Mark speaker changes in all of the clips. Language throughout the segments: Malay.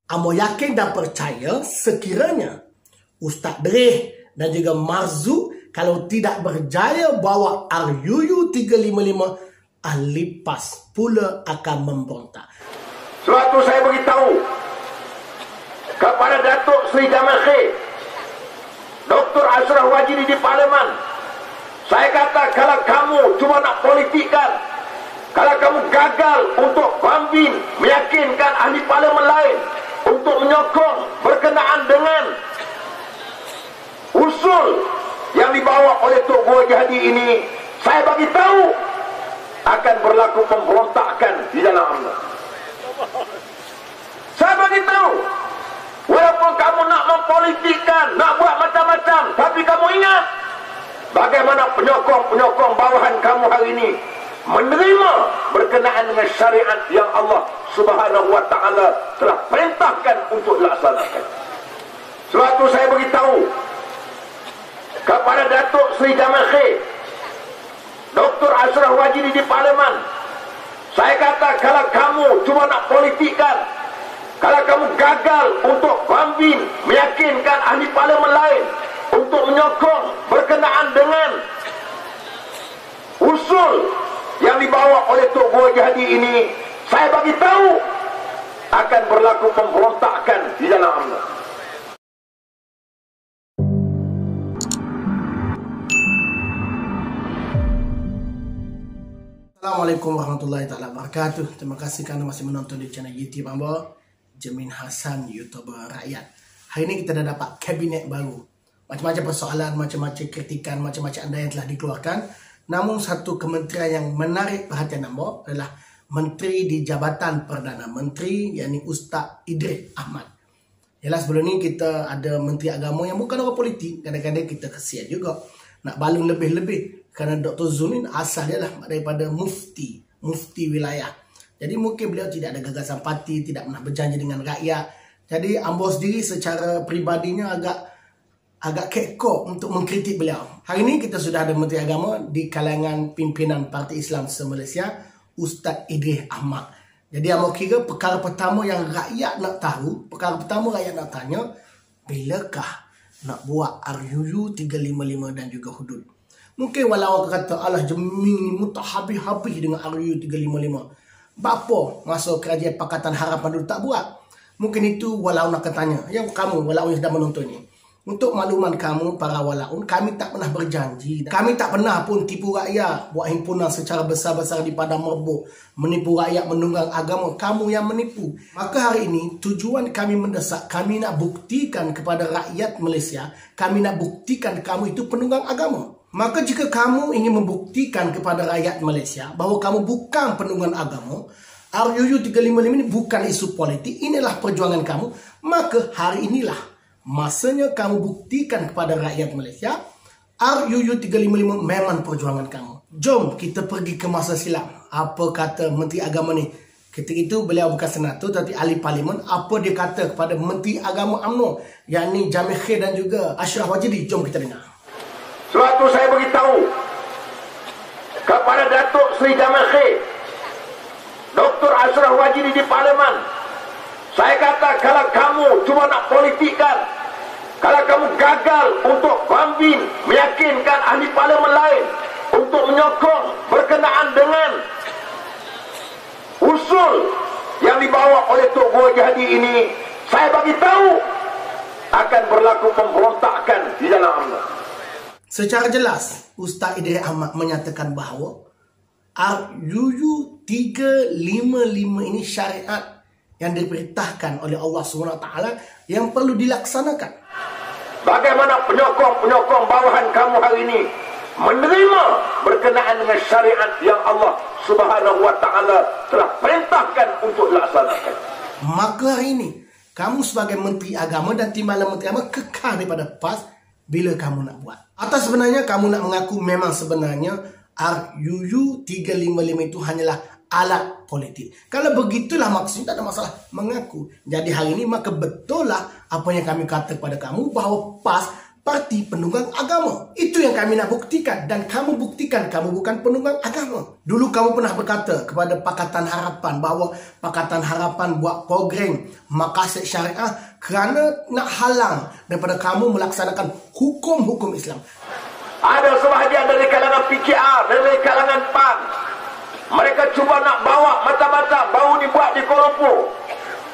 Speaker 1: Amo yakin dan percaya sekiranya Ustaz Dreh dan juga Marzu kalau tidak berjaya bawa RUU 355, ahli PAS pula akan memberontak.
Speaker 2: Suatu saya beritahu kepada Datuk Seri Jamal Khair, Dr. Ashraf Wajidi di Parlimen, saya kata kalau kamu cuma nak politikkan, kalau kamu gagal untuk bambin meyakinkan ahli parlimen lain untuk menyokong berkenaan dengan usul yang dibawa oleh Tok Guru Jadi ini, saya bagi tahu akan berlaku pemberontakan di dalam UMNO. Saya bagi tahu, walaupun kamu nak mempolitikkan, nak buat macam-macam, tapi kamu ingat bagaimana penyokong-penyokong bawahan kamu hari ini menerima berkenaan dengan syariat yang Allah Subhanahu wa Ta'ala telah perintahkan untuk dilaksanakan. Suatu saya beritahu kepada Datuk Seri Jamal Khair, Dr. Ashraf Wajidi di Parlimen, saya kata kalau kamu cuma nak politikkan, kalau kamu gagal untuk bambin meyakinkan ahli parlimen lain untuk menyokong berkenaan dengan usul yang dibawa oleh Tok Guru Jadi ini, saya bagi tahu akan berlaku pemberontakan di dalam UMNO.
Speaker 1: Assalamualaikum warahmatullahi taala wabarakatuh. Terima kasih kerana masih menonton di channel YouTube Amba, Jamin Hassan, YouTuber rakyat. Hari ini kita dah dapat kabinet baru. Macam-macam persoalan, macam-macam kritikan, macam-macam anda yang telah dikeluarkan. Namun satu kementerian yang menarik perhatian anda adalah Menteri di Jabatan Perdana Menteri, yakni Ustaz Idris Ahmad. Yalah, sebelum ni kita ada Menteri Agama yang bukan orang politik. Kadang-kadang kita kesian juga nak balun lebih-lebih. Kerana Dr. Zul ni asal dia lah daripada mufti wilayah. Jadi mungkin beliau tidak ada gagasan parti, tidak pernah berjanji dengan rakyat. Jadi ambo sendiri secara peribadinya agak kekok untuk mengkritik beliau. Hari ini kita sudah ada Menteri Agama di kalangan pimpinan Parti Islam se-Malaysia, Ustaz Idris Ahmad. Jadi ambo kira perkara pertama yang rakyat nak tahu, perkara pertama rakyat nak tanya, bilakah nak buat RUU 355 dan juga hudud? Mungkin walau orang kata, alah Jeming ni mutak habis-habis dengan RUU 355. Bapa masa kerajaan Pakatan Harapan dulu tak buat? Mungkin itu walau nak tanya. Yang kamu, walau yang sedang menonton ni. Untuk makluman kamu, para walaun, kami tak pernah berjanji. Kami tak pernah pun tipu rakyat. Buat himpunan secara besar-besar di Padang Merbuk. Menipu rakyat menunggang agama. Kamu yang menipu. Maka hari ini, tujuan kami mendesak. Kami nak buktikan kepada rakyat Malaysia. Kami nak buktikan kamu itu penunggang agama. Maka jika kamu ingin membuktikan kepada rakyat Malaysia bahawa kamu bukan penunggang agama, RUU 355 ini bukan isu politik, inilah perjuangan kamu, maka hari inilah masanya kamu buktikan kepada rakyat Malaysia RUU 355 memang perjuangan kamu. Jom kita pergi ke masa silam. Apa kata Menteri Agama ni? Ketika itu beliau bukan senator tapi ahli parlimen. Apa dia kata kepada Menteri Agama UMNO, yakni Jamal Khair dan juga Ashraf Wajidi? Jom kita dengar.
Speaker 2: Suatu saya beritahu kepada Datuk Seri Jamal Khair, Dr. Ashraf Wajidi di Parlimen, saya kata kalau kamu cuma nak politikkan, kalau kamu gagal untuk bambin meyakinkan ahli parlimen lain untuk menyokong berkenaan dengan usul yang dibawa oleh Tok Guru Jadi ini, saya bagi tahu akan berlaku pemberontakan di dalam UMNO.
Speaker 1: Secara jelas, Ustaz Idris Ahmad menyatakan bahawa RUU 355 ini syariat yang diperintahkan oleh Allah SWT yang perlu dilaksanakan.
Speaker 2: Bagaimana penyokong-penyokong bawahan kamu hari ini menerima berkenaan dengan syariat yang Allah Subhanahu wa Ta'ala telah perintahkan untuk dilaksanakan.
Speaker 1: Maka hari ini, kamu sebagai Menteri Agama dan Timbalan Menteri Agama kekal daripada PAS bila kamu nak buat. Atau sebenarnya kamu nak mengaku memang sebenarnya RUU 355 itu hanyalah alat politik. Kalau begitulah maksudnya, tak ada masalah mengaku. Jadi hari ini maka betul lah apa yang kami kata kepada kamu bahawa PAS parti penunggang agama. Itu yang kami nak buktikan. Dan kamu buktikan kamu bukan penunggang agama. Dulu kamu pernah berkata kepada Pakatan Harapan bahawa Pakatan Harapan buat program maqasid syariah kerana nak halang daripada kamu melaksanakan hukum-hukum Islam.
Speaker 2: Ada sebahagian dari kalangan PKR, dari kalangan PAN. Mereka cuba nak bawa mata-mata baru dibuat di Kuala Lumpur.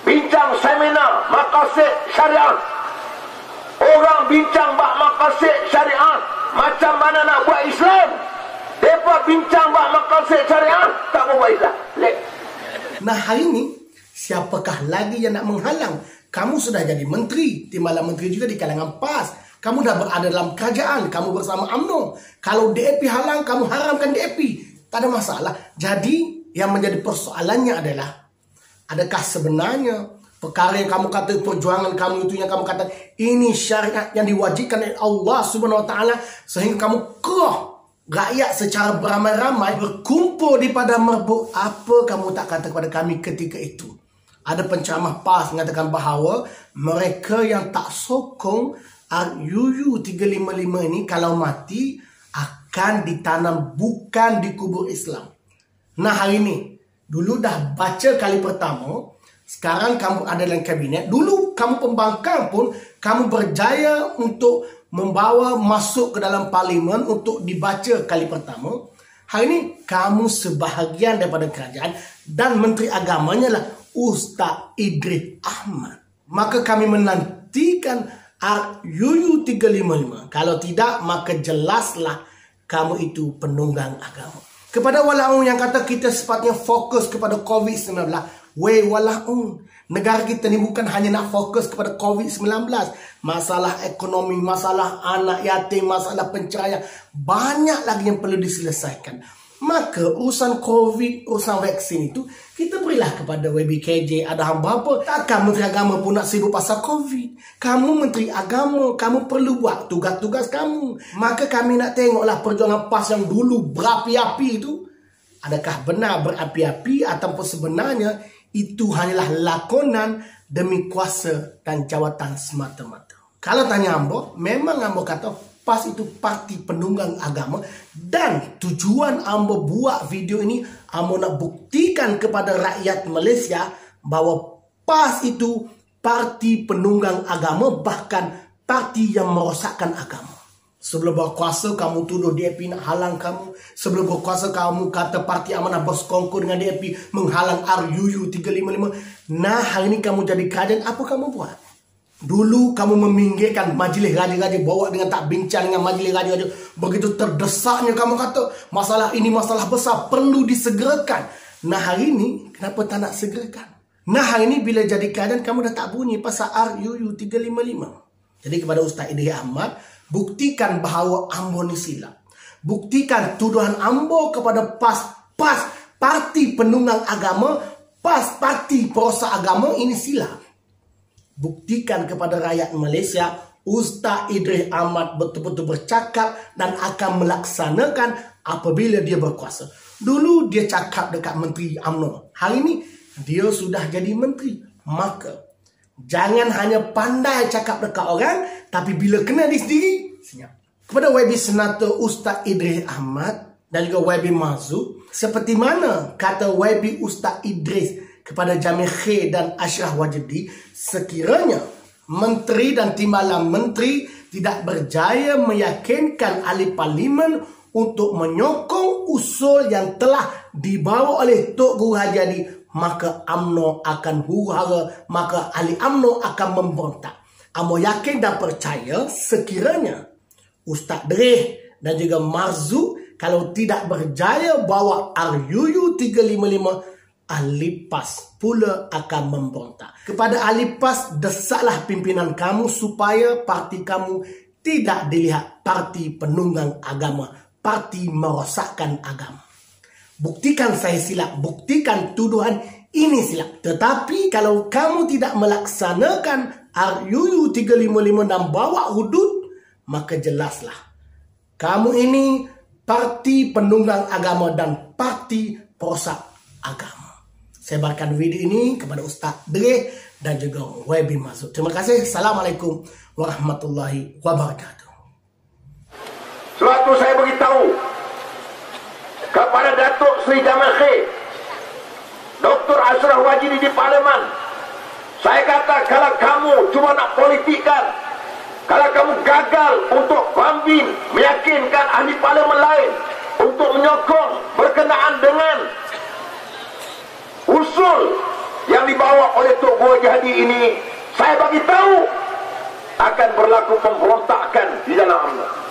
Speaker 2: Bincang seminar maqasid syariah. Orang bincang bak maqasid syariah, macam mana nak buat Islam. Mereka bincang bak maqasid syariah, tak mau buat Islam.
Speaker 1: Nah, hari ini siapakah lagi yang nak menghalang? Kamu sudah jadi menteri, timbalan menteri juga di kalangan PAS. Kamu dah berada dalam kerajaan, kamu bersama UMNO. Kalau DAP halang, kamu haramkan DAP. Tak ada masalah. Jadi, yang menjadi persoalannya adalah, adakah sebenarnya perkara yang kamu kata perjuangan kamu itu yang kamu kata ini syariat yang diwajibkan oleh Allah Subhanahu Wa Taala sehingga kamu kerah rakyat secara beramai-ramai berkumpul di Padang Merbuk. Apa kamu tak kata kepada kami ketika itu? Ada penceramah PAS mengatakan bahawa mereka yang tak sokong RUU 355 ini kalau mati akan ditanam bukan di kubur Islam. Nah, hari ini dulu dah baca kali pertama. Sekarang kamu ada dalam kabinet. Dulu kamu pembangkang pun kamu berjaya untuk membawa masuk ke dalam parlimen untuk dibaca kali pertama. Hari ini kamu sebahagian daripada kerajaan dan menteri agamanya lah Ustaz Idris Ahmad. Maka kami menantikan RUU 355. Kalau tidak, maka jelaslah kamu itu penunggang agama. Kepada walaupun yang kata kita sepatutnya fokus kepada COVID-19, walaupun negara kita ni bukan hanya nak fokus kepada COVID-19, masalah ekonomi, masalah anak yatim, masalah penceraian, banyak lagi yang perlu diselesaikan. Maka urusan COVID, urusan vaksin itu kita berilah kepada WBKJ. Ada hamba apa? Takkan Menteri Agama pun nak sibuk pasal COVID. Kamu Menteri Agama, kamu perlu buat tugas-tugas kamu. Maka kami nak tengoklah perjuangan PAS yang dulu berapi-api itu, adakah benar berapi-api ataupun sebenarnya itu hanyalah lakonan demi kuasa dan jawatan semata-mata. Kalau tanya Ambo, memang Ambo kata PAS itu parti penunggang agama. Dan tujuan Ambo buat video ini, Ambo nak buktikan kepada rakyat Malaysia bahawa PAS itu parti penunggang agama, bahkan parti yang merosakkan agama. Sebelum berkuasa kamu tuduh DAP nak halang kamu. Sebelum berkuasa kamu kata Parti Amanah bersekongkol dengan DAP menghalang RUU 355. Nah, hari ini kamu jadi kerajaan, apa kamu buat? Dulu kamu meminggirkan majlis raja-raja, bawa dengan tak bincang dengan majlis raja-raja. Begitu terdesaknya kamu kata masalah ini masalah besar, perlu disegerakan. Nah, hari ini kenapa tak nak segerakan? Nah, hari ini bila jadi kerajaan kamu dah tak bunyi pasal RUU 355. Jadi kepada Ustaz Idris Ahmad, buktikan bahawa Ambo ni silap. Buktikan tuduhan Ambo kepada PAS, parti penunggang agama, PAS parti perosak agama ini silap. Buktikan kepada rakyat Malaysia Ustaz Idris Ahmad betul-betul bercakap dan akan melaksanakan apabila dia berkuasa. Dulu dia cakap dekat Menteri UMNO. Hari ini dia sudah jadi menteri. Maka jangan hanya pandai cakap dekat orang, tapi bila kena di sendiri, senyap. Kepada YB Senator Ustaz Idris Ahmad dan juga YB Marzuk, seperti mana kata YB Ustaz Idris kepada Jamil Khair dan Ashraf Wajdi, sekiranya menteri dan timbalan menteri tidak berjaya meyakinkan ahli parlimen untuk menyokong usul yang telah dibawa oleh Tok Guru Haji Hadi, maka UMNO akan huru-hara, maka ahli UMNO akan memberontak. Ambo yakin dan percaya sekiranya Ustaz Idris dan juga Marzuk kalau tidak berjaya bawa RUU 355, ahli PAS pula akan memberontak. Kepada ahli PAS, desaklah pimpinan kamu supaya parti kamu tidak dilihat parti penunggang agama, parti merosakkan agama. Buktikan saya silap, buktikan tuduhan ini silap. Tetapi kalau kamu tidak melaksanakan RUU 355 dan bawa hudud, maka jelaslah kamu ini parti penunggang agama dan parti perosak agama. Saya bagikan video ini kepada Ustaz Idris dan juga YB Marzuk. Terima kasih. Assalamualaikum warahmatullahi wabarakatuh.
Speaker 2: Sewaktu saya beritahu kepada Datuk Seri Jamal Khair, Dr. Ashraf Wajidi di Parlimen, saya kata kalau kamu cuma nak politikkan, kalau kamu gagal untuk convince, meyakinkan ahli parlimen lain untuk menyokong berkenaan dengan usul yang dibawa oleh Tok Guru Haji ini, saya bagi tahu akan berlaku pemberontakan di dalam UMNO.